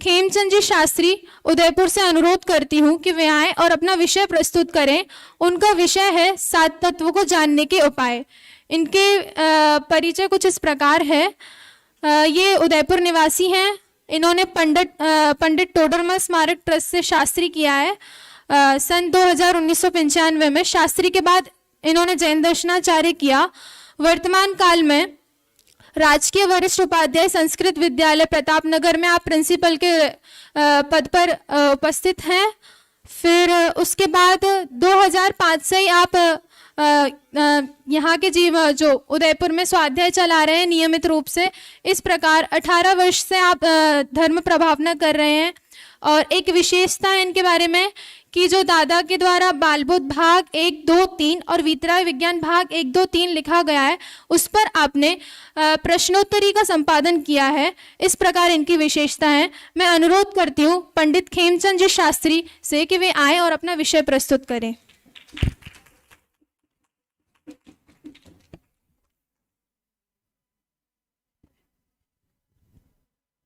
खेमचंद जी शास्त्री उदयपुर से अनुरोध करती हूँ कि वे आए और अपना विषय प्रस्तुत करें। उनका विषय है 7 तत्वों को जानने के उपाय। इनके परिचय कुछ इस प्रकार है। ये उदयपुर निवासी हैं। इन्होंने पंडित टोडरमल स्मारक ट्रस्ट से शास्त्री किया है सन 1995 में। शास्त्री के बाद इन्होंने जैन दर्शनाचार्य किया। वर्तमान काल में राजकीय वरिष्ठ उपाध्याय संस्कृत विद्यालय प्रतापनगर में आप प्रिंसिपल के पद पर उपस्थित हैं। फिर उसके बाद 2005 से ही आप यहाँ के जो उदयपुर में स्वाध्याय चला रहे हैं नियमित रूप से। इस प्रकार 18 वर्ष से आप धर्म प्रभावना कर रहे हैं। और एक विशेषता है इनके बारे में कि जो दादा के द्वारा बालबोध भाग 1, 2, 3 और वीतराग विज्ञान भाग 1, 2, 3 लिखा गया है, उस पर आपने प्रश्नोत्तरी का संपादन किया है। इस प्रकार इनकी विशेषता है। मैं अनुरोध करती हूँ पंडित खेमचंद जी शास्त्री से कि वे आए और अपना विषय प्रस्तुत करें।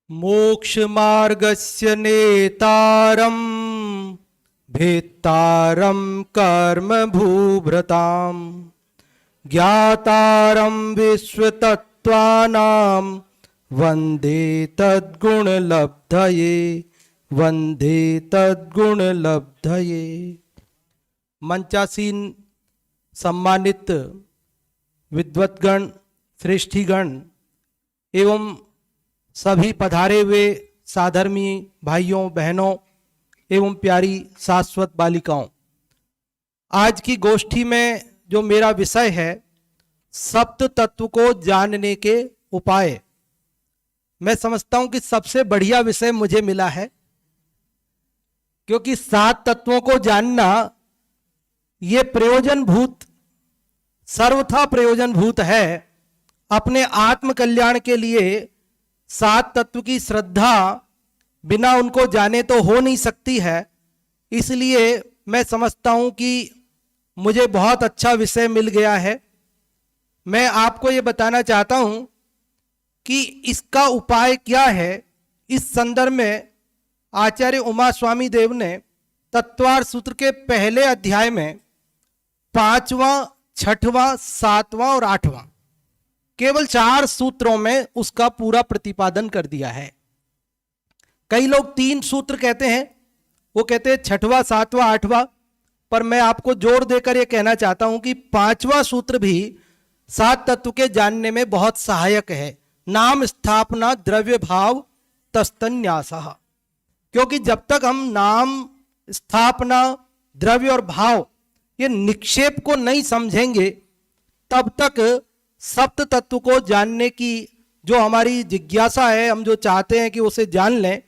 मोक्ष मार्गस्य नेतारं भेत्तारं कर्म भूभृतां ज्ञातारं विश्वतत्त्वानां वन्दे तद्गुणलब्धये वन्दे तद्गुणलब्धये। मंचासीन सम्मानित विद्वद्गण, श्रेष्ठीगण एवं सभी पधारे हुए साधर्मी भाइयों बहनों एवं प्यारी शाश्वत बालिकाओं, आज की गोष्ठी में जो मेरा विषय है सप्त तत्व को जानने के उपाय, मैं समझता हूं कि सबसे बढ़िया विषय मुझे मिला है, क्योंकि 7 तत्वों को जानना ये प्रयोजनभूत, सर्वथा प्रयोजनभूत है। अपने आत्म कल्याण के लिए 7 तत्व की श्रद्धा बिना उनको जाने तो हो नहीं सकती है। इसलिए मैं समझता हूं कि मुझे बहुत अच्छा विषय मिल गया है। मैं आपको ये बताना चाहता हूं कि इसका उपाय क्या है। इस संदर्भ में आचार्य उमा स्वामी देव ने तत्वार्थ सूत्र के पहले अध्याय में 5वां, 6वां, 7वां और 8वां केवल 4 सूत्रों में उसका पूरा प्रतिपादन कर दिया है। कई लोग 3 सूत्र कहते हैं, वो कहते हैं 6वां, 7वां, 8वां, पर मैं आपको जोर देकर यह कहना चाहता हूं कि 5वां सूत्र भी 7 तत्व के जानने में बहुत सहायक है। नाम स्थापना द्रव्य भाव तस्तन्यासः। क्योंकि जब तक हम नाम स्थापना द्रव्य और भाव ये निक्षेप को नहीं समझेंगे, तब तक सप्त तत्व को जानने की जो हमारी जिज्ञासा है, हम जो चाहते हैं कि उसे जान लें,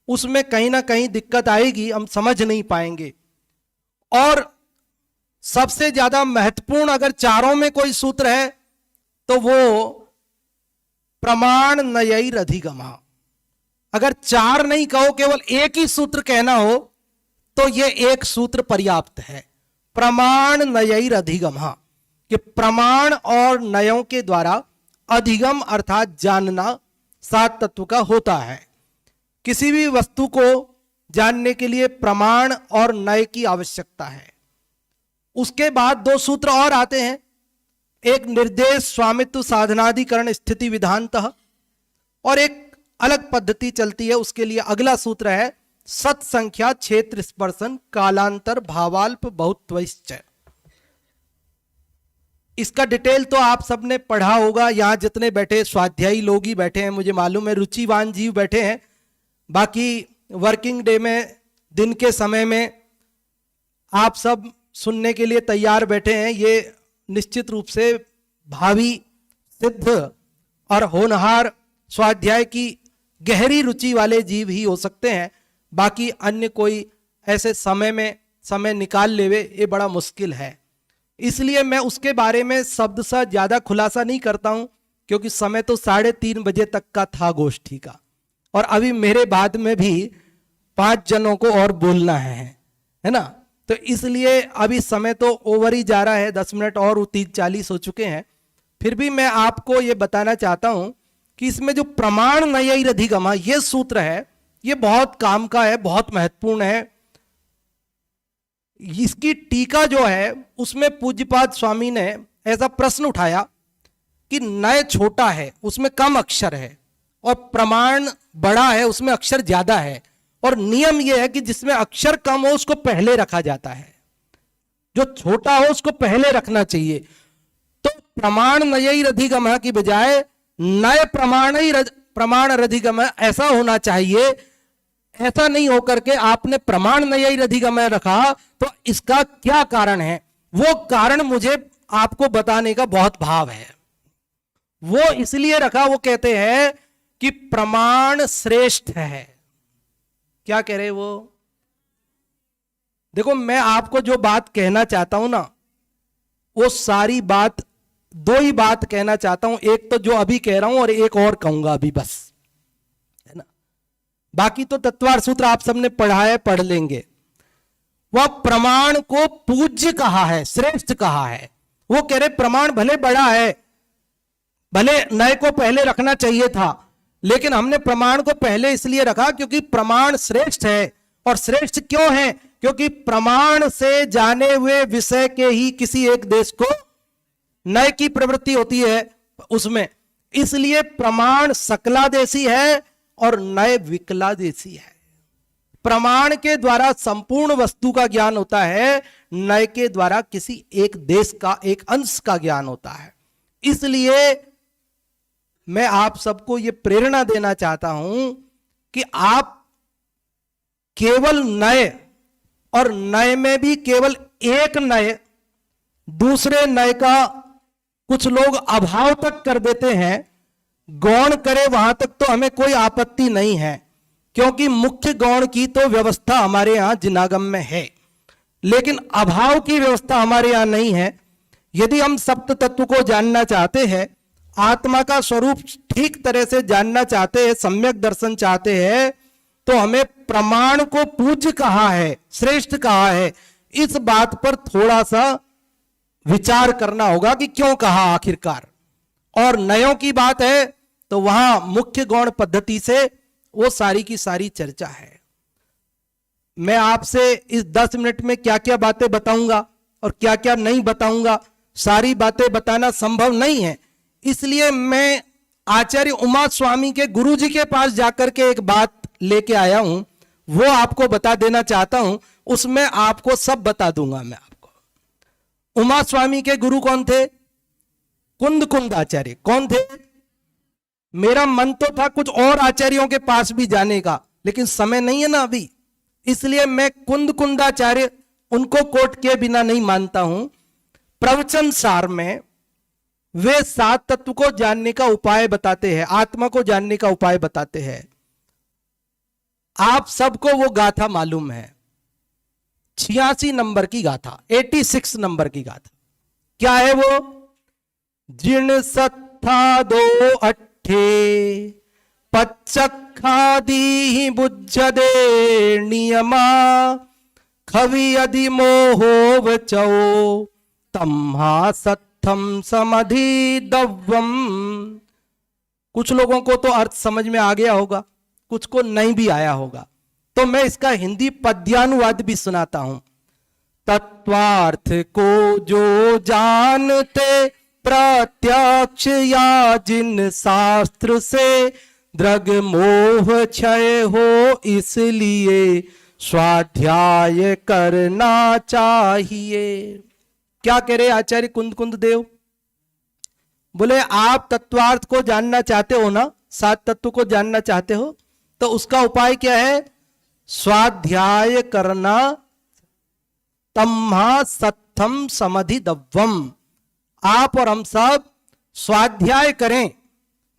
उसमें कहीं ना कहीं दिक्कत आएगी, हम समझ नहीं पाएंगे। और सबसे ज्यादा महत्वपूर्ण अगर चारों में कोई सूत्र है तो वो प्रमाण नयैर अधिगमः। अगर 4 नहीं कहो, केवल एक ही सूत्र कहना हो तो ये एक सूत्र पर्याप्त है, प्रमाण नयैर अधिगमः। कि प्रमाण और नयों के द्वारा अधिगम अर्थात जानना 7 तत्व का होता है। किसी भी वस्तु को जानने के लिए प्रमाण और नय की आवश्यकता है। उसके बाद 2 सूत्र और आते हैं, एक निर्देश स्वामित्व साधनाधिकरण स्थिति विधानतः, और एक अलग पद्धति चलती है। उसके लिए अगला सूत्र है सत संख्या क्षेत्र स्पर्शन कालांतर भावाल्प बहुत्वश्च। इसका डिटेल तो आप सबने पढ़ा होगा। यहाँ जितने बैठे स्वाध्यायी लोग ही बैठे हैं, मुझे मालूम है रुचिवान जीव बैठे हैं। बाकी वर्किंग डे में, दिन के समय में आप सब सुनने के लिए तैयार बैठे हैं। ये निश्चित रूप से भावी सिद्ध और होनहार स्वाध्याय की गहरी रुचि वाले जीव ही हो सकते हैं। बाकी अन्य कोई ऐसे समय में समय निकाल लेवे, ये बड़ा मुश्किल है। इसलिए मैं उसके बारे में शब्द सा ज्यादा खुलासा नहीं करता हूं, क्योंकि समय तो 3:30 बजे तक का था गोष्ठी का, और अभी मेरे बाद में भी 5 जनों को और बोलना है ना। तो इसलिए अभी समय तो ओवर ही जा रहा है, 10 मिनट और 30-40 हो चुके हैं। फिर भी मैं आपको ये बताना चाहता हूं कि इसमें जो प्रमाण नयैर अधिगमः ये सूत्र है, ये बहुत काम का है, बहुत महत्वपूर्ण है। इसकी टीका जो है उसमें पूज्यपाद स्वामी ने ऐसा प्रश्न उठाया कि नय छोटा है, उसमें कम अक्षर है, और प्रमाण बड़ा है, उसमें अक्षर ज्यादा है, और नियम यह है कि जिसमें अक्षर कम हो उसको पहले रखा जाता है, जो छोटा हो उसको पहले रखना चाहिए। तो प्रमाण नयैरधिगमः की बजाय नय प्रमाण रधिगमः ऐसा होना चाहिए। ऐसा नहीं होकर के आपने प्रमाण नयैरधिगमः रखा, तो इसका क्या कारण है? वो कारण मुझे आपको बताने का बहुत भाव है। वो इसलिए रखा, वो कहते हैं कि प्रमाण श्रेष्ठ है। क्या कह रहे वो? देखो, मैं आपको जो बात कहना चाहता हूं ना, वो सारी बात, दो ही बात कहना चाहता हूं। एक तो जो अभी कह रहा हूं और एक और कहूंगा अभी, बस, है ना। बाकी तो तत्वार्थ सूत्र आप सबने पढ़ा है, पढ़ लेंगे। वह प्रमाण को पूज्य कहा है, श्रेष्ठ कहा है। वो कह रहे प्रमाण भले बड़ा है, भले नए को पहले रखना चाहिए था, लेकिन हमने प्रमाण को पहले इसलिए रखा क्योंकि प्रमाण श्रेष्ठ है। और श्रेष्ठ क्यों है? क्योंकि प्रमाण से जाने हुए विषय के ही किसी एक देश को नए की प्रवृत्ति होती है उसमें, इसलिए प्रमाण सकलादेशी है और नए विकलादेशी है। प्रमाण के द्वारा संपूर्ण वस्तु का ज्ञान होता है, नए के द्वारा किसी एक देश का एक अंश का ज्ञान होता है। इसलिए मैं आप सबको यह प्रेरणा देना चाहता हूं कि आप केवल नए, और नए में भी केवल एक नए, दूसरे नए का कुछ लोग अभाव तक कर देते हैं। गौण करे वहां तक तो हमें कोई आपत्ति नहीं है, क्योंकि मुख्य गौण की तो व्यवस्था हमारे यहां जिनागम में है, लेकिन अभाव की व्यवस्था हमारे यहां नहीं है। यदि हम सप्त तत्व को जानना चाहते हैं, आत्मा का स्वरूप ठीक तरह से जानना चाहते हैं, सम्यक दर्शन चाहते हैं, तो हमें प्रमाण को पूज्य कहा है, श्रेष्ठ कहा है, इस बात पर थोड़ा सा विचार करना होगा कि क्यों कहा आखिरकार। और नयों की बात है तो वहां मुख्य गौण पद्धति से वो सारी की सारी चर्चा है। मैं आपसे इस 10 मिनट में क्या क्या बातें बताऊंगा और क्या क्या नहीं बताऊंगा, सारी बातें बताना संभव नहीं है। इसलिए मैं आचार्य उमा स्वामी के गुरुजी के पास जाकर के एक बात लेके आया हूं, वो आपको बता देना चाहता हूं। उसमें आपको सब बता दूंगा मैं आपको। उमा स्वामी के गुरु कौन थे? कुंद आचार्य। कौन थे? मेरा मन तो था कुछ और आचार्यों के पास भी जाने का, लेकिन समय नहीं है ना अभी, इसलिए मैं कुंदाचार्य उनको कोट के बिना नहीं मानता हूं। प्रवचन सार में वे 7 तत्व को जानने का उपाय बताते हैं, आत्मा को जानने का उपाय बताते हैं। आप सबको वो गाथा मालूम है, 86 नंबर की गाथा, 86 नंबर की गाथा। क्या है वो? जिन सत्था दो अट्ठे पच्चखादी बुज्जदे नियमा खवि यदि मोहो वचो तम्हा सत्थम समधि दव्वम। कुछ लोगों को तो अर्थ समझ में आ गया होगा, कुछ को नहीं भी आया होगा, तो मैं इसका हिंदी पद्यानुवाद भी सुनाता हूं। तत्वार्थ को जो जानते प्रत्यक्ष या जिन शास्त्र से दृग मोह क्षय हो, इसलिए स्वाध्याय करना चाहिए। क्या कह रहे आचार्य कुंद देव? बोले आप तत्वार्थ को जानना चाहते हो ना, 7 तत्व को जानना चाहते हो, तो उसका उपाय क्या है? स्वाध्याय करना। तम्हा सत्थम समधि दव्वम। आप और हम सब स्वाध्याय करें,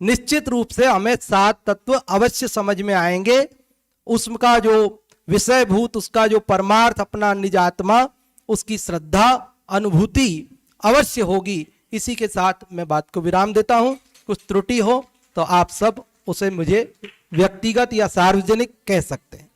निश्चित रूप से हमें 7 तत्व अवश्य समझ में आएंगे। उसका जो विषयभूत, उसका जो परमार्थ, अपना निज आत्मा, उसकी श्रद्धा अनुभूति अवश्य होगी। इसी के साथ मैं बात को विराम देता हूं। कुछ त्रुटि हो तो आप सब उसे मुझे व्यक्तिगत या सार्वजनिक कह सकते हैं।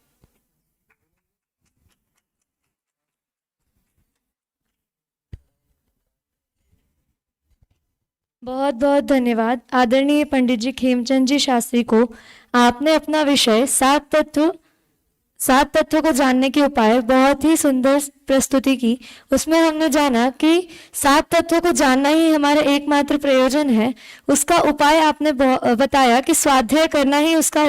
बहुत बहुत धन्यवाद आदरणीय पंडित जी खेमचंद जी शास्त्री को। आपने अपना विषय सात तत्वों को जानने के उपाय बहुत ही सुंदर प्रस्तुति की। उसमें हमने जाना कि सात तत्वों को जानना ही हमारा एकमात्र प्रयोजन है। उसका उपाय आपने बताया कि स्वाध्याय करना ही उसका